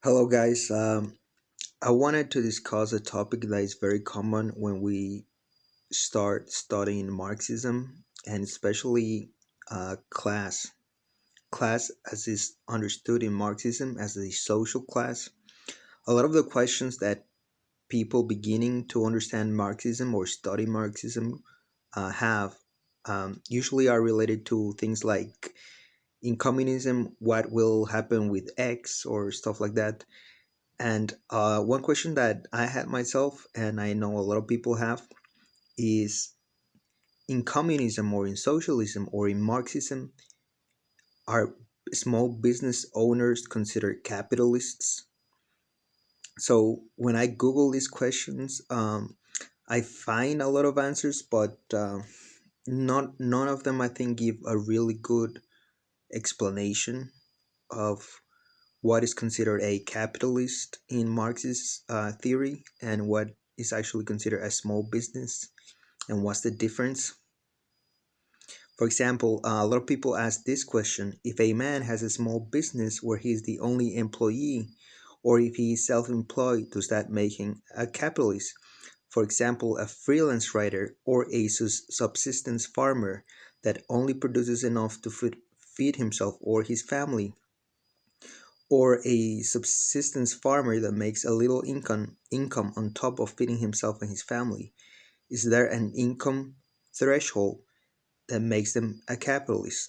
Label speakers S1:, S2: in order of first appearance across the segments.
S1: Hello, guys. I wanted to discuss a topic that is very common when we start studying Marxism, and especially class. Class, as is understood in Marxism, as a social class. A lot of the questions that people beginning to understand Marxism or study Marxism have usually are related to things like in communism, what will happen with X or stuff like that. And one question that I had myself, and I know a lot of people have, is in communism or in socialism or in Marxism, are small business owners considered capitalists? So when I Google these questions, I find a lot of answers, but not none of them I think give a really good explanation of what is considered a capitalist in Marxist theory and what is actually considered a small business and what's the difference. For example, a lot of people ask this question: if a man has a small business where he is the only employee, or if he is self employed, does that make him a capitalist? For example, a freelance writer or a subsistence farmer that only produces enough to feed himself or his family, or a subsistence farmer that makes a little income on top of feeding himself and his family. Is there an income threshold that makes them a capitalist?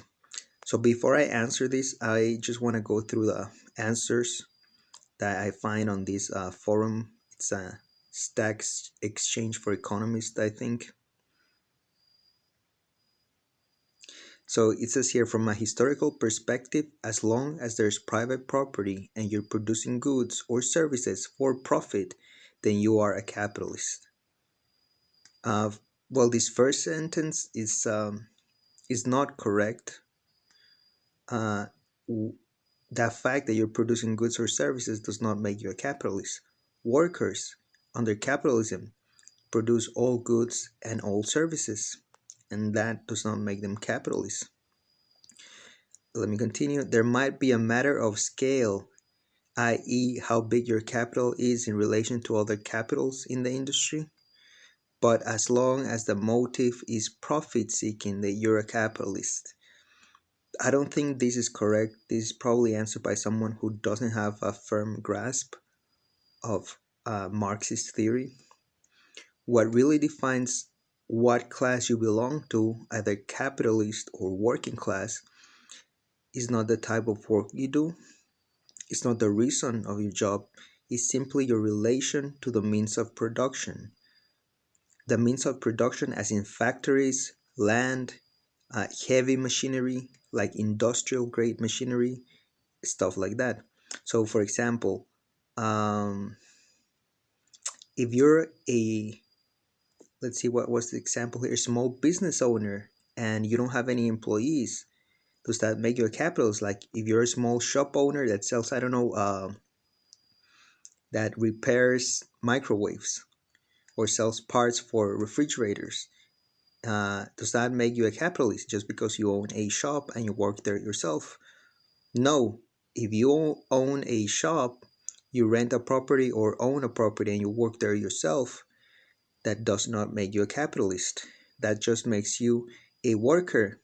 S1: So before I answer this, I just want to go through the answers that I find on this forum. It's a Stacks Exchange for Economists, I think. So it says here, from a historical perspective, as long as there's private property and you're producing goods or services for profit, then you are a capitalist. Uh, well, this first sentence is not correct. Uh, w- the fact that you're producing goods or services does not make you a capitalist. Workers under capitalism produce all goods and all services, and that does not make them capitalists. Let me continue. There might be a matter of scale, i.e., how big your capital is in relation to other capitals in the industry. But as long as the motive is profit seeking, that you're a capitalist. I don't think this is correct. This is probably answered by someone who doesn't have a firm grasp of Marxist theory. What really defines what class you belong to, either capitalist or working class, is not the type of work you do. It's not the reason of your job. It's simply your relation to the means of production. The means of production, as in factories, land, heavy machinery, like industrial grade machinery, stuff like that. So, for example, um, if you're a, let's see, what was the example here, small business owner, and you don't have any employees, does that make you a capitalist? Like if you're a small shop owner that sells, I don't know, that repairs microwaves or sells parts for refrigerators, does that make you a capitalist just because you own a shop and you work there yourself? No. If you own a shop, you rent a property or own a property and you work there yourself, that does not make you a capitalist. That just makes you a worker.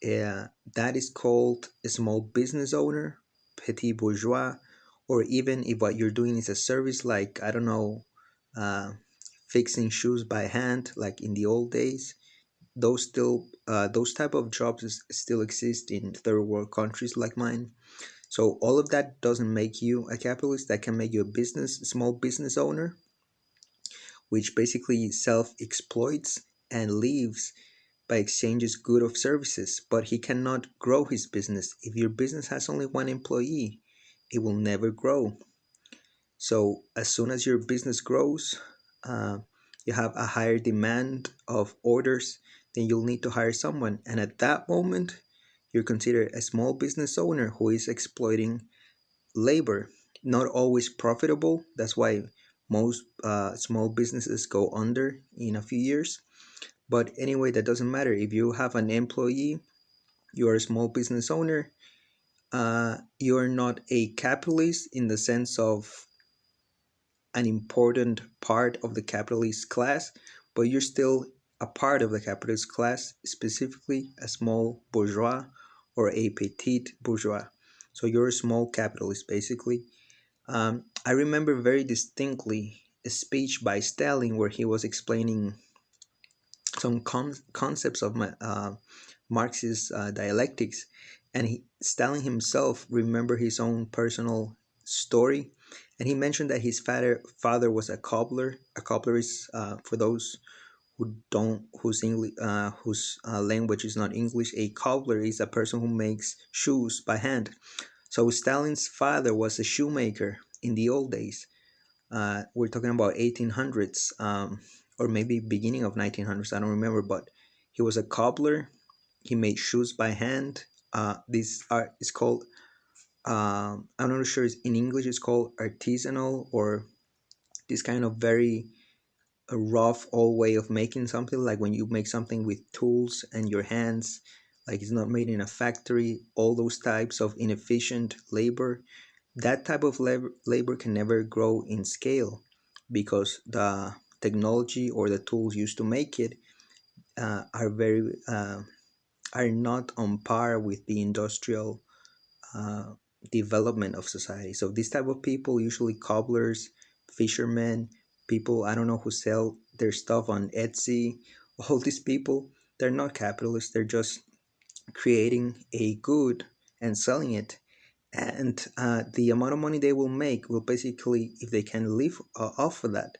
S1: That is called a small business owner, petit bourgeois, or even if what you're doing is a service like, I don't know, uh, fixing shoes by hand, like in the old days. Those type of jobs still exist in third world countries like mine. So all of that doesn't make you a capitalist. That can make you a small business owner, which basically self exploits and lives by exchanges good of services, but he cannot grow his business. If your business has only one employee, it will never grow. So as soon as your business grows, uh, you have a higher demand of orders, then you'll need to hire someone. And at that moment, you're considered a small business owner who is exploiting labor. Not always profitable. That's why most small businesses go under in a few years. But anyway, that doesn't matter. If you have an employee, you are a small business owner. you're not a capitalist in the sense of an important part of the capitalist class, but you're still a part of the capitalist class, specifically a small bourgeois or a petite bourgeois. So you're a small capitalist, basically. I remember very distinctly a speech by Stalin where he was explaining some concepts of Marxist dialectics, and Stalin himself remembered his own personal story, and he mentioned that his father was a cobbler. A cobbler is, for those who don't whose language is not English, a cobbler is a person who makes shoes by hand. So Stalin's father was a shoemaker in the old days. We're talking about 1800s, or maybe beginning of 1900s. I don't remember, but he was a cobbler. He made shoes by hand. This art is called, I'm not sure in English it's called artisanal, or this kind of very rough old way of making something, like when you make something with tools and your hands, like it's not made in a factory. All those types of inefficient labor, that type of labor can never grow in scale because the technology or the tools used to make it are very are not on par with the industrial uh, development of society. So this type of people, usually cobblers, fishermen, people I don't know who sell their stuff on Etsy, all these people, they're not capitalists. They're just creating a good and selling it, and the amount of money they will make will basically, if they can live off of that,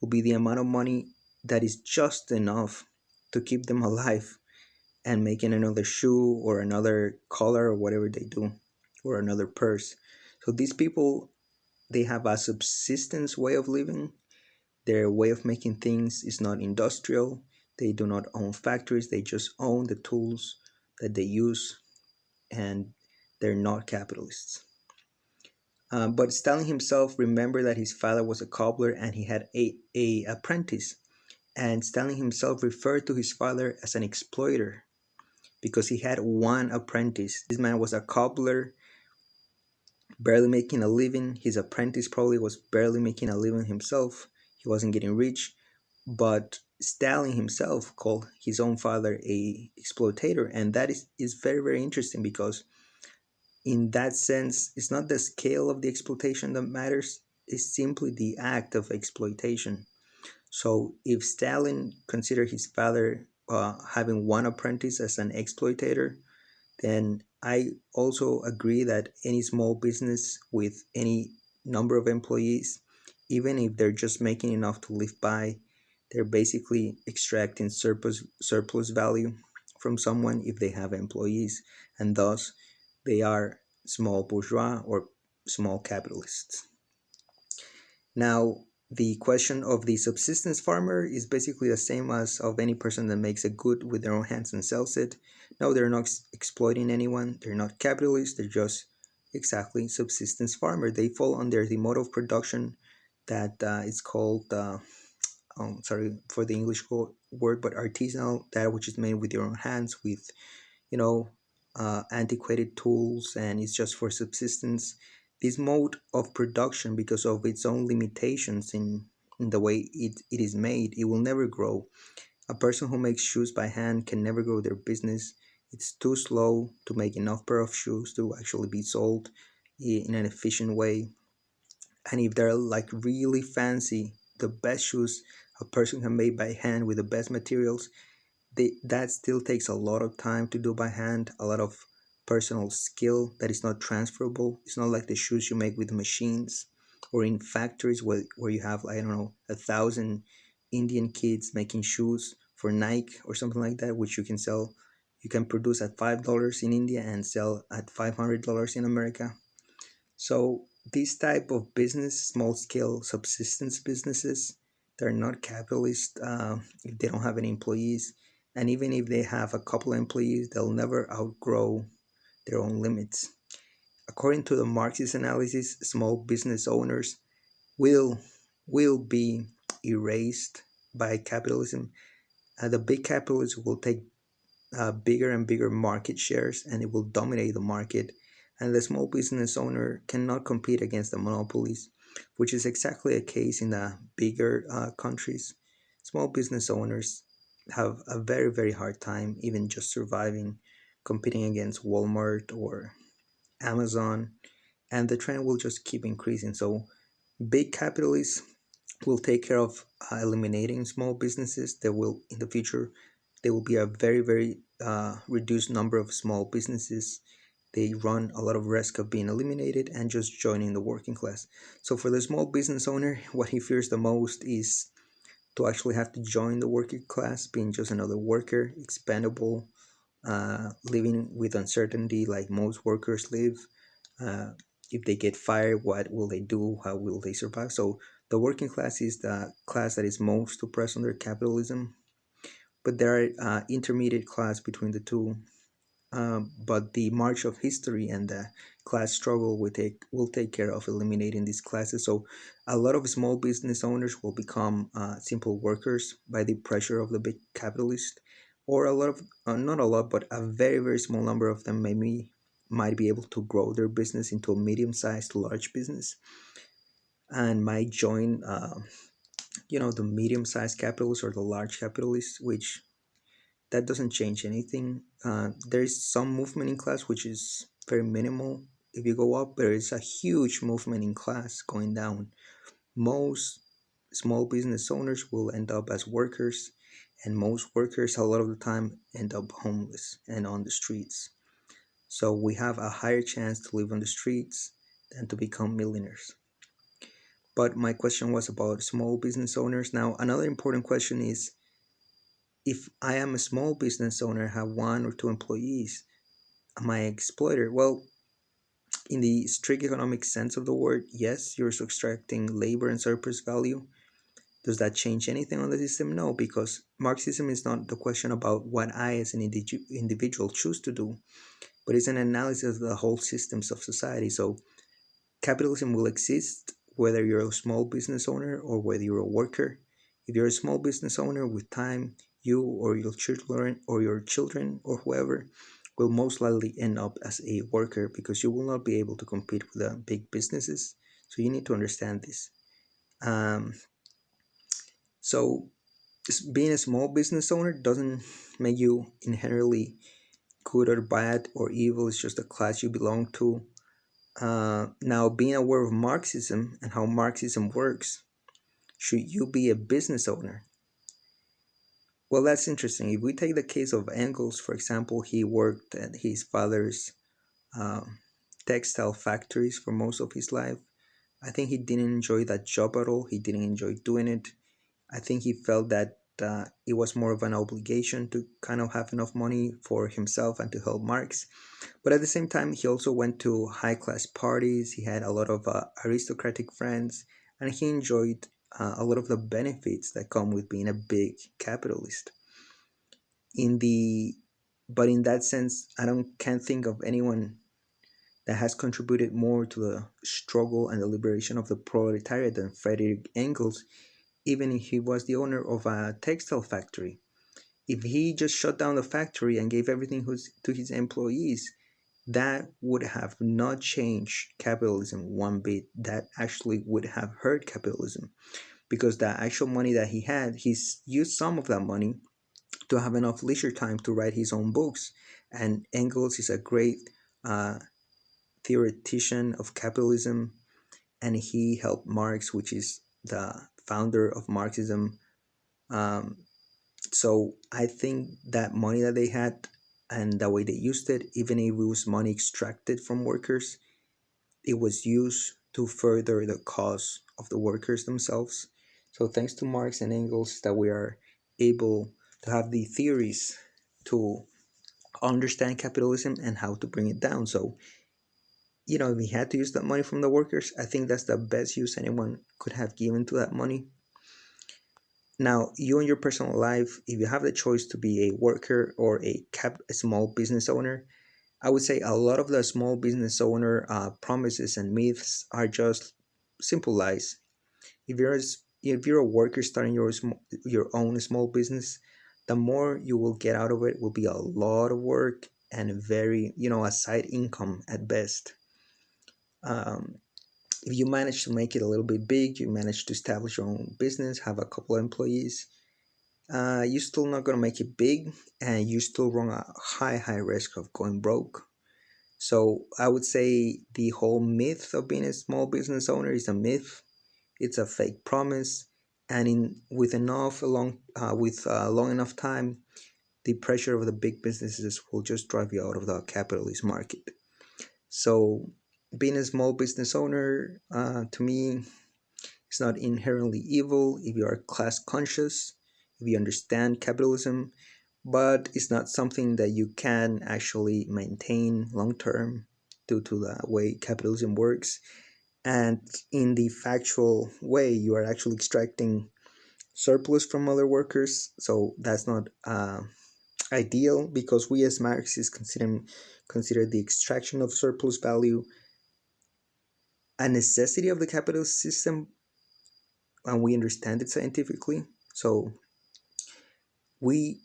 S1: will be the amount of money that is just enough to keep them alive and making another shoe or another collar or whatever they do, or another purse. So these people, they have a subsistence way of living. Their way of making things is not industrial. They do not own factories. They just own the tools that they use, and they're not capitalists. But Stalin himself remembered that his father was a cobbler and he had a apprentice. And Stalin himself referred to his father as an exploiter because he had one apprentice. This man was a cobbler, barely making a living. His apprentice probably was barely making a living himself. He wasn't getting rich. But Stalin himself called his own father a exploitator. And that is very, very interesting because in that sense, it's not the scale of the exploitation that matters, it's simply the act of exploitation. So if Stalin considered his father having one apprentice as an exploitator, then I also agree that any small business with any number of employees, even if they're just making enough to live by, they're basically extracting surplus value from someone if they have employees, and thus they are small bourgeois or small capitalists. Now, the question of the subsistence farmer is basically the same as of any person that makes a good with their own hands and sells it. No, they're not exploiting anyone. They're not capitalists. They're just exactly subsistence farmer. They fall under the mode of production that is called, sorry for the English word, but artisanal, that which is made with your own hands with, you know, antiquated tools, and it's just for subsistence. This mode of production, because of its own limitations in the way it is made, it will never grow. A person who makes shoes by hand can never grow their business. It's too slow to make enough pair of shoes to actually be sold in an efficient way. And if they're like really fancy, the best shoes a person can make by hand with the best materials, that still takes a lot of time to do by hand, a lot of personal skill that is not transferable. It's not like the shoes you make with machines or in factories where you have, I don't know, 1,000 Indian kids making shoes for Nike or something like that, which you can sell. You can produce at $5 in India and sell at $500 in America. So this type of business, small scale subsistence businesses, they're not capitalist if they don't have any employees. And even if they have a couple of employees, they'll never outgrow their own limits. According to the Marxist analysis, small business owners will will be erased by capitalism. The big capitalists will take bigger and bigger market shares, and it will dominate the market. and the small business owner cannot compete against the monopolies, which is exactly a case in the bigger countries. Small business owners have a very, very hard time even just surviving, competing against Walmart or Amazon, and the trend will just keep increasing. So, big capitalists will take care of eliminating small businesses. There will, in the future, there will be a very, very reduced number of small businesses. They run a lot of risk of being eliminated and just joining the working class. So for the small business owner, what he fears the most is to actually have to join the working class, being just another worker, expendable, living with uncertainty like most workers live. Uh, if they get fired, what will they do? How will they survive? So the working class is the class that is most oppressed under capitalism, but there are intermediate class between the two. But the march of history and the class struggle will take care of eliminating these classes. So a lot of small business owners will become simple workers by the pressure of the big capitalist, or a lot of not a lot, but a very, very small number of them maybe might be able to grow their business into a medium-sized large business and might join the medium-sized capitalists or the large capitalists, which that doesn't change anything. There is some movement in class, which is very minimal. If you go up, there is a huge movement in class going down. Most small business owners will end up as workers, and most workers, a lot of the time, end up homeless and on the streets. So we have a higher chance to live on the streets than to become millionaires. But my question was about small business owners. Now, another important question is, if I am a small business owner, have one or two employees, am I an exploiter? Well, in the strict economic sense of the word, yes, you're subtracting labor and surplus value. Does that change anything on the system? No, because Marxism is not the question about what I as an individual choose to do, but it's an analysis of the whole systems of society. So capitalism will exist whether you're a small business owner or whether you're a worker. If you're a small business owner, with time, you or your children or whoever will most likely end up as a worker because you will not be able to compete with the big businesses. So you need to understand this. Um, so being a small business owner doesn't make you inherently good or bad or evil. It's just a class you belong to. Now, being aware of Marxism and how Marxism works, should you be a business owner? Well, that's interesting. If we take the case of Engels, for example, he worked at his father's um, textile factories for most of his life. I think he didn't enjoy that job at all. He didn't enjoy doing it. I think he felt that it was more of an obligation to kind of have enough money for himself and to help Marx. But at the same time, he also went to high class parties. He had a lot of aristocratic friends, and he enjoyed a lot of the benefits that come with being a big capitalist. In the but in that sense, I don't can't think of anyone that has contributed more to the struggle and the liberation of the proletariat than Frederick Engels, even if he was the owner of a textile factory. If he just shut down the factory and gave everything to his employees, that would have not changed capitalism one bit. That actually would have hurt capitalism because the actual money that he had, he's used some of that money to have enough leisure time to write his own books. And Engels is a great uh, theoretician of capitalism, and he helped Marx, which is the founder of Marxism. Um, so I think that money that they had and the way they used it, even if it was money extracted from workers, it was used to further the cause of the workers themselves. So thanks to Marx and Engels that we are able to have the theories to understand capitalism and how to bring it down. So, if we had to use that money from the workers, I think that's the best use anyone could have given to that money. Now, you in your personal life, if you have the choice to be a worker or a small business owner, I would say a lot of the small business owner promises and myths are just simple lies. If you're a worker starting your own small business, the more you will get out of it will be a lot of work, and very, a side income at best. Um, if you manage to make it a little bit big, you manage to establish your own business, have a couple of employees, you're still not going to make it big, and you still run a high risk of going broke. So I would say the whole myth of being a small business owner is a myth. It's a fake promise, and in with enough long with long enough time, the pressure of the big businesses will just drive you out of the capitalist market. So being a small business owner, to me, it's not inherently evil if you are class conscious, if you understand capitalism, but it's not something that you can actually maintain long term due to the way capitalism works. And in the factual way, you are actually extracting surplus from other workers. So that's not ideal, because we as Marxists consider the extraction of surplus value a necessity of the capitalist system, and we understand it scientifically. So we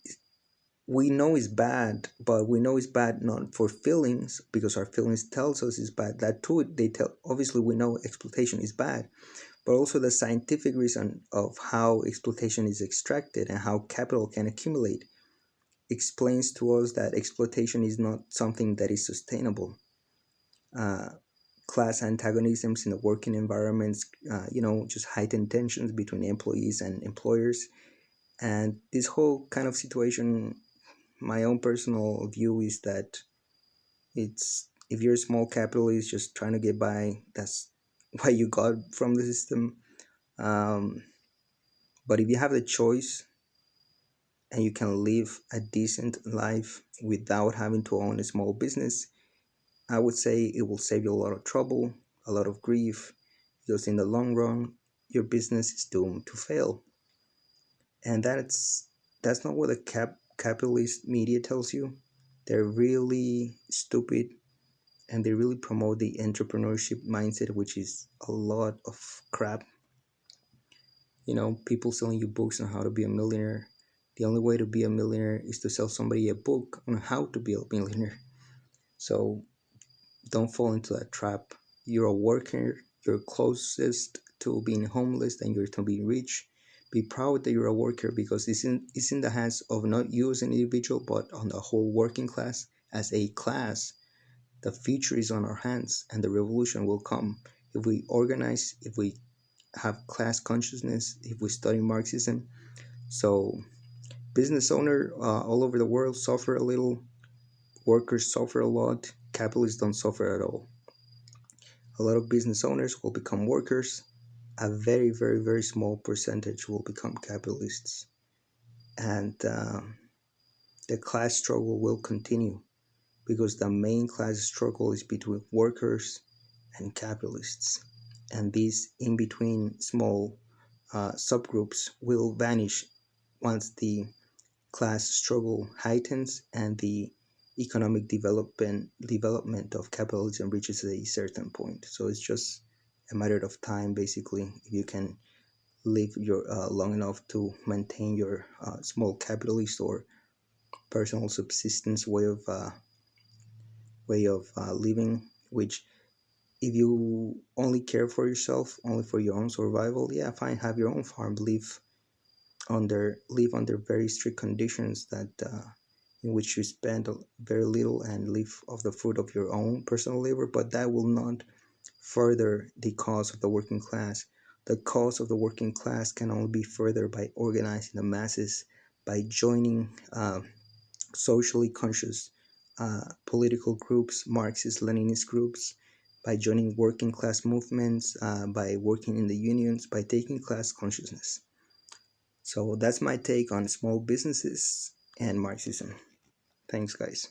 S1: we know it's bad, but we know it's bad not for feelings, because our feelings tells us it's bad. That too, they tell. Obviously, we know exploitation is bad, but also the scientific reason of how exploitation is extracted and how capital can accumulate explains to us that exploitation is not something that is sustainable. Uh, Class antagonisms in the working environments, just heightened tensions between employees and employers, and this whole kind of situation. My own personal view is that it's if you're a small capitalist just trying to get by, that's what you got from the system. Um, but if you have the choice and you can live a decent life without having to own a small business, I would say it will save you a lot of trouble, a lot of grief, because in the long run, your business is doomed to fail. And that's not what the capitalist media tells you. They're really stupid, and they really promote the entrepreneurship mindset, which is a lot of crap. People selling you books on how to be a millionaire. The only way to be a millionaire is to sell somebody a book on how to be a millionaire. So don't fall into that trap. You're a worker, you're closest to being homeless and you're to being rich. Be proud that you're a worker, because it's in the hands of not you as an individual, but on the whole working class as a class. The future is on our hands, and the revolution will come if we organize, if we have class consciousness, if we study Marxism. So, business owner all over the world suffer a little, workers suffer a lot, capitalists don't suffer at all. A lot of business owners will become workers, a very, very, very small percentage will become capitalists. And the class struggle will continue, because the main class struggle is between workers and capitalists. And these in between small subgroups will vanish once the class struggle heightens and the economic development of capitalism reaches a certain point. So it's just a matter of time, basically, if you can live your long enough to maintain your small capitalist or personal subsistence way of living, which, if you only care for yourself, only for your own survival, yeah, fine, have your own farm, live under very strict conditions that in which you spend very little and live off the fruit of your own personal labor. But that will not further the cause of the working class. The cause of the working class can only be furthered by organizing the masses, by joining socially conscious political groups, Marxist Leninist groups, by joining working class movements, by working in the unions, by taking class consciousness. So that's my take on small businesses and Marxism. Thanks, guys.